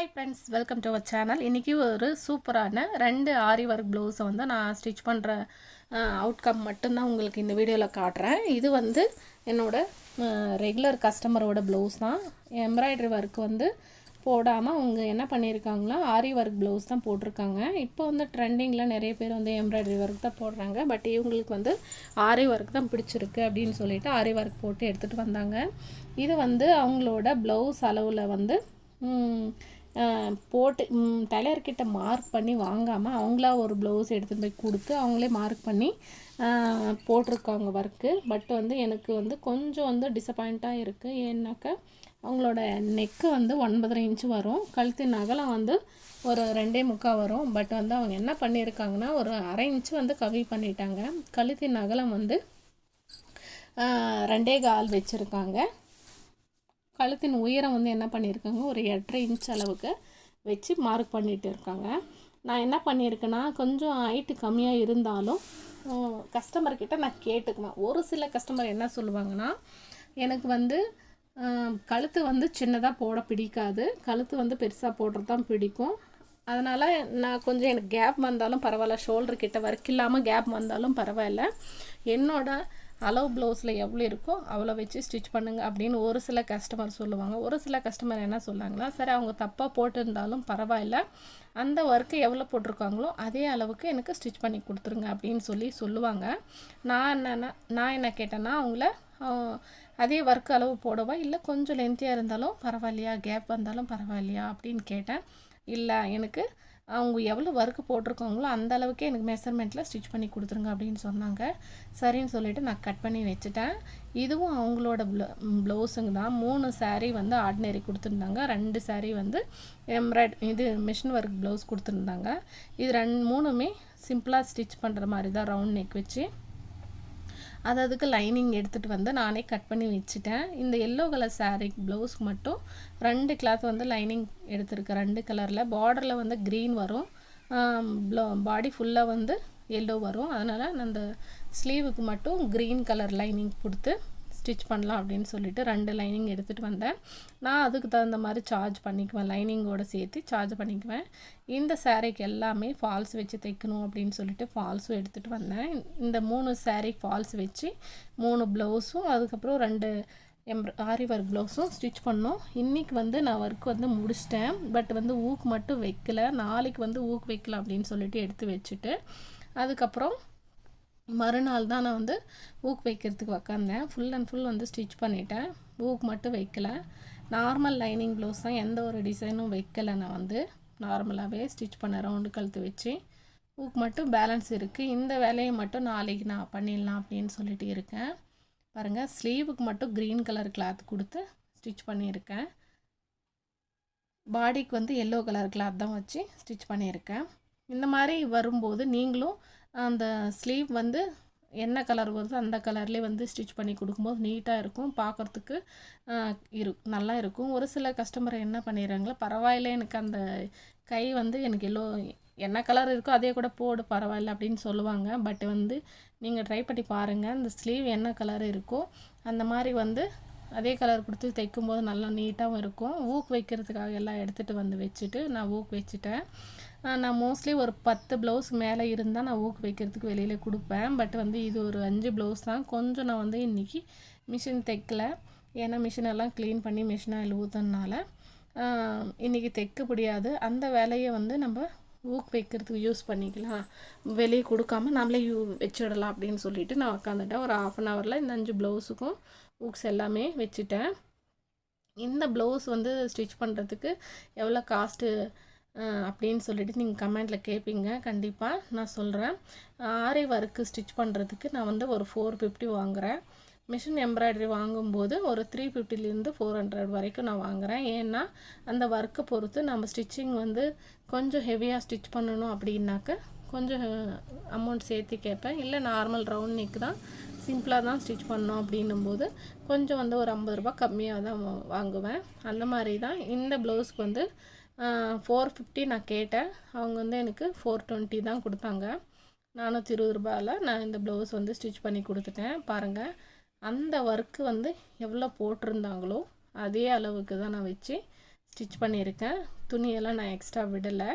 Hi friends, welcome to our channel. இன்றைக்கி ஒரு சூப்பரான 2 ஆரி ஒர்க் ப்ளவுஸை வந்து நான் ஸ்டிச் பண்ணுற அவுட்கம் மட்டும்தான் உங்களுக்கு இந்த வீடியோவில் காட்டுறேன். இது வந்து என்னோடய ரெகுலர் கஸ்டமரோட ப்ளவுஸ் தான். எம்ப்ராய்டரி ஒர்க் வந்து போடாமல் அவங்க என்ன பண்ணியிருக்காங்களா, ஆரி ஒர்க் ப்ளவுஸ் தான் போட்டிருக்காங்க. இப்போ வந்து ட்ரெண்டிங்கில் நிறைய பேர் வந்து எம்ப்ராய்டரி ஒர்க் தான் போடுறாங்க. பட் இவங்களுக்கு வந்து ஆரி ஒர்க் தான் பிடிச்சிருக்கு அப்படின்னு சொல்லிட்டு ஆரி ஒர்க் போட்டு எடுத்துகிட்டு வந்தாங்க. இது வந்து அவங்களோட ப்ளவுஸ் அளவில் வந்து போட்டு டெய்லர்கிட்ட மார்க் பண்ணி வாங்காமல் அவங்களா ஒரு ப்ளவுஸ் எடுத்துகிட்டு போய் கொடுத்து அவங்களே மார்க் பண்ணி போட்டிருக்காங்க ஒர்க்கு. பட் வந்து எனக்கு வந்து கொஞ்சம் வந்து டிசப்பாயிண்ட்டாக இருக்குது. ஏன்னாக்கா அவங்களோட நெக்கு வந்து 9.5 இன்ச்சு வரும், கழுத்தின் அகலம் வந்து ஒரு 2.25 வரும். பட் வந்து அவங்க என்ன பண்ணியிருக்காங்கன்னா ஒரு 1/2 இன்ச்சு வந்து கம்மி பண்ணிட்டாங்க. கழுத்தின் அகலம் வந்து 2.25 வச்சுருக்காங்க. கழுத்தின் உயரம் வந்து என்ன பண்ணியிருக்காங்க, ஒரு 8.5 இன்ச் அளவுக்கு வச்சு மார்க் பண்ணிகிட்டு இருக்காங்க. நான் என்ன பண்ணியிருக்கேன்னா, கொஞ்சம் ஹைட்டு கம்மியாக இருந்தாலும் கஸ்டமர்கிட்ட நான் கேட்டுக்குவேன். ஒரு சில கஸ்டமர் என்ன சொல்லுவாங்கன்னா, எனக்கு வந்து கழுத்து வந்து சின்னதாக போட பிடிக்காது, கழுத்து வந்து பெருசாக போடுறது தான் பிடிக்கும். அதனால் நான் கொஞ்சம் எனக்கு கேப் வந்தாலும் பரவாயில்ல, ஷோல்டர் கிட்ட ஒர்க் இல்லாமல் கேப் வந்தாலும் பரவாயில்ல, என்னோடய அளவு ப்ளவுஸில் எவ்வளோ இருக்கோ அவ்வளோ வச்சு ஸ்டிச் பண்ணுங்கள் அப்படின்னு ஒரு சில கஸ்டமர் சொல்லுவாங்க. ஒரு சில கஸ்டமர் என்ன சொன்னாங்களா, சரி அவங்க தப்பாக போட்டிருந்தாலும் பரவாயில்ல, அந்த ஒர்க்கு எவ்வளோ போட்டிருக்காங்களோ அதே அளவுக்கு எனக்கு ஸ்டிச் பண்ணி கொடுத்துருங்க அப்படின்னு சொல்லுவாங்க. நான் என்ன கேட்டேன்னா, அவங்கள அதே ஒர்க் அளவு போடவா, இல்லை கொஞ்சம் லென்த்தியாக இருந்தாலும் பரவாயில்லையா, கேப் வந்தாலும் பரவாயில்லையா அப்படின்னு கேட்டேன். இல்லை, எனக்கு அவங்க எவ்வளோ ஒர்க்கு போட்டிருக்காங்களோ அந்த அளவுக்கே எனக்கு மெஷர்மெண்ட்டில் ஸ்டிச் பண்ணி கொடுத்துருங்க அப்படின்னு சொன்னாங்க. சரின்னு சொல்லிவிட்டு நான் கட் பண்ணி வச்சுட்டேன். இதுவும் அவங்களோட ப்ளவுஸுங்க தான். 3 சாரீ வந்து ஆர்டினரி கொடுத்துருந்தாங்க, 2 சாரீ வந்து இது மிஷின் ஒர்க் ப்ளவுஸ் கொடுத்துருந்தாங்க. இது 3மே சிம்பிளாக ஸ்டிச் பண்ணுற மாதிரி தான், ரவுண்ட் நெக் வச்சு. அதுக்கு லைனிங் எடுத்துகிட்டு வந்து நானே கட் பண்ணி வச்சுட்டேன். இந்த எல்லோ கலர் சாரீ ப்ளவுஸ்க்கு மட்டும் 2 கிளாத் வந்து லைனிங் எடுத்துருக்கேன், 2 கலரில். பார்டரில் வந்து க்ரீன் வரும், பாடி ஃபுல்லாக வந்து எல்லோ வரும். அதனால் நான் அந்த ஸ்லீவுக்கு மட்டும் க்ரீன் கலர் லைனிங் கொடுத்து ஸ்டிச் பண்ணலாம் அப்படின்னு சொல்லிட்டு 2 லைனிங் எடுத்துகிட்டு வந்தேன். நான் அதுக்கு தகுந்த மாதிரி சார்ஜ் பண்ணிக்குவேன், லைனிங்கோடு சேர்த்து சார்ஜ் பண்ணிக்குவேன். இந்த சாரீக்கு எல்லாமே ஃபால்ஸ் வச்சு தைக்கணும் அப்படின்னு சொல்லிட்டு ஃபால்ஸும் எடுத்துகிட்டு வந்தேன். இந்த 3 சாரீ ஃபால்ஸ் வச்சு 3 ப்ளவுஸும் அதுக்கப்புறம் 2 ஆரி ஒர்க் ப்ளவுஸும் ஸ்டிச் பண்ணோம். இன்றைக்கி வந்து நான் ஒர்க் வந்து முடிச்சிட்டேன். பட் வந்து ஊக்கு மட்டும் வைக்கல, நாளைக்கு வந்து ஊக்கு வைக்கலாம் அப்படின்னு சொல்லிட்டு எடுத்து வச்சுட்டு அதுக்கப்புறம் மறுநாள் தான் நான் வந்து ஊக்கு வைக்கிறதுக்கு உக்காந்தேன். ஃபுல் அண்ட் ஃபுல் வந்து ஸ்டிச் பண்ணிட்டேன், ஊக்கு மட்டும் வைக்கல. நார்மல் லைனிங் ப்ளவுஸ் தான், எந்த ஒரு டிசைனும் வைக்கலை. நான் வந்து நார்மலாகவே ஸ்டிச் பண்ண ரவுண்டு கழுத்து வச்சு ஊக்கு மட்டும் பேலன்ஸ் இருக்குது. இந்த வேலையை மட்டும் நாளைக்கு நான் பண்ணிடலாம் அப்படின்னு சொல்லிட்டு இருக்கேன். பாருங்கள், ஸ்லீவுக்கு மட்டும் க்ரீன் கலர் கிளாத் கொடுத்து ஸ்டிச் பண்ணியிருக்கேன். பாடிக்கு வந்து எல்லோ கலர் கிளாத் தான் வச்சு ஸ்டிச் பண்ணியிருக்கேன். இந்த மாதிரி வரும்போது நீங்களும் அந்த ஸ்லீவ் வந்து என்ன கலர் வருதோ அந்த கலர்லேயே வந்து ஸ்டிச் பண்ணி கொடுக்கும்போது நீட்டாக இருக்கும், பார்க்குறதுக்கு நல்லா இருக்கும். ஒரு சில கஸ்டமர் என்ன பண்ணிடுறாங்களோ, பரவாயில்ல எனக்கு அந்த கை வந்து எனக்கு என்ன கலர் இருக்கோ அதே கூட போடு பரவாயில்ல அப்படின்னு சொல்லுவாங்க. பட் வந்து நீங்கள் ட்ரை பண்ணி பாருங்கள், அந்த ஸ்லீவ் என்ன கலர் இருக்கோ அந்த மாதிரி வந்து அதே கலர் கொடுத்து தைக்கும்போது நல்லா நீட்டாகவும் இருக்கும். ஊக்கு வைக்கிறதுக்காக எல்லாம் எடுத்துகிட்டு வந்து வச்சுட்டு நான் ஊக்கு வச்சுட்டேன். நான் மோஸ்ட்லி ஒரு 10 ப்ளவுஸ் மேலே இருந்தால் நான் ஊக்கு வைக்கிறதுக்கு வெளியில் கொடுப்பேன். பட் வந்து இது ஒரு 5 ப்ளவுஸ் தான். கொஞ்சம் நான் வந்து இன்றைக்கி மிஷின் தைக்கல, ஏன்னா மிஷினெல்லாம் க்ளீன் பண்ணி மிஷினாக ஊற்றுனால இன்றைக்கி தைக்க முடியாது. அந்த வேலையை வந்து நம்ம ஊக்கு வைக்கிறதுக்கு யூஸ் பண்ணிக்கலாம், வெளியே கொடுக்காம நம்மளே வச்சிடலாம் அப்படின்னு சொல்லிட்டு நான் உட்காந்துட்டேன். ஒரு 1/2 ஹவரில் இந்த 5 ப்ளவுஸுக்கும் ஊக்ஸ் எல்லாமே வச்சுட்டேன். இந்த ப்ளவுஸ் வந்து ஸ்டிச் பண்ணுறதுக்கு எவ்வளோ காஸ்ட்டு அப்படின்னு சொல்லிட்டு நீங்கள் கமெண்டில் கேட்பீங்க. கண்டிப்பாக நான் சொல்கிறேன். ஆரி ஒர்க்கு ஸ்டிச் பண்ணுறதுக்கு நான் வந்து ஒரு 450 வாங்குகிறேன். மிஷின் எம்ப்ராய்டரி வாங்கும்போது ஒரு 350லேருந்து 400 வரைக்கும் நான் வாங்குகிறேன். ஏன்னா அந்த ஒர்க்கை பொறுத்து நம்ம ஸ்டிச்சிங் வந்து கொஞ்சம் ஹெவியாக ஸ்டிச் பண்ணணும் அப்படின்னாக்க கொஞ்சம் அமௌண்ட் சேர்த்து கேட்பேன். இல்லை நார்மல் ரவுண்ட் நெக் தான், சிம்பிளாக தான் ஸ்டிச் பண்ணோம் அப்படின்னும்போது கொஞ்சம் வந்து ஒரு 50 ரூபா கம்மியாக தான் வாங்குவேன். அந்த மாதிரி தான் இந்த ப்ளவுஸ்க்கு வந்து 450 நான் கேட்டேன். அவங்க வந்து எனக்கு 420 தான் கொடுத்தாங்க. 420 ரூபாயில் நான் இந்த ப்ளவுஸ் வந்து ஸ்டிச் பண்ணி கொடுத்துட்டேன். பாருங்கள், அந்த ஒர்க்கு வந்து எவ்வளோ போட்டிருந்தாங்களோ அதே அளவுக்கு தான் நான் வச்சு ஸ்டிச் பண்ணியிருக்கேன். துணியெல்லாம் நான் எக்ஸ்ட்ரா விடலை.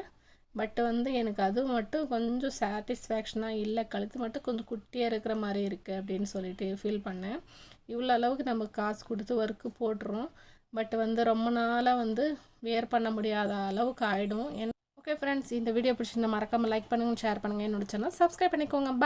பட் வந்து எனக்கு அது மட்டும் கொஞ்சம் சாட்டிஸ்ஃபேக்ஷனாக இல்லை. கழுத்து மட்டும் கொஞ்சம் குட்டியாக இருக்கிற மாதிரி இருக்குது அப்படின்னு சொல்லிட்டு ஃபீல் பண்ணேன். இவ்வளோ அளவுக்கு நம்ம காசு கொடுத்து ஒர்க்கு போட்டுரும், பட் வந்து ரொம்ப நாளாக வந்து வேர் பண்ண முடியாத அளவுக்கு ஆகிடும். ஓகே ஃப்ரெண்ட்ஸ், இந்த வீடியோ பிடிச்சிருந்தா மறக்காமல் லைக் பண்ணுங்கள், ஷேர் பண்ணுங்கள், என்னோட சேனல் சப்ஸ்கிரைப் பண்ணிக்கோங்க.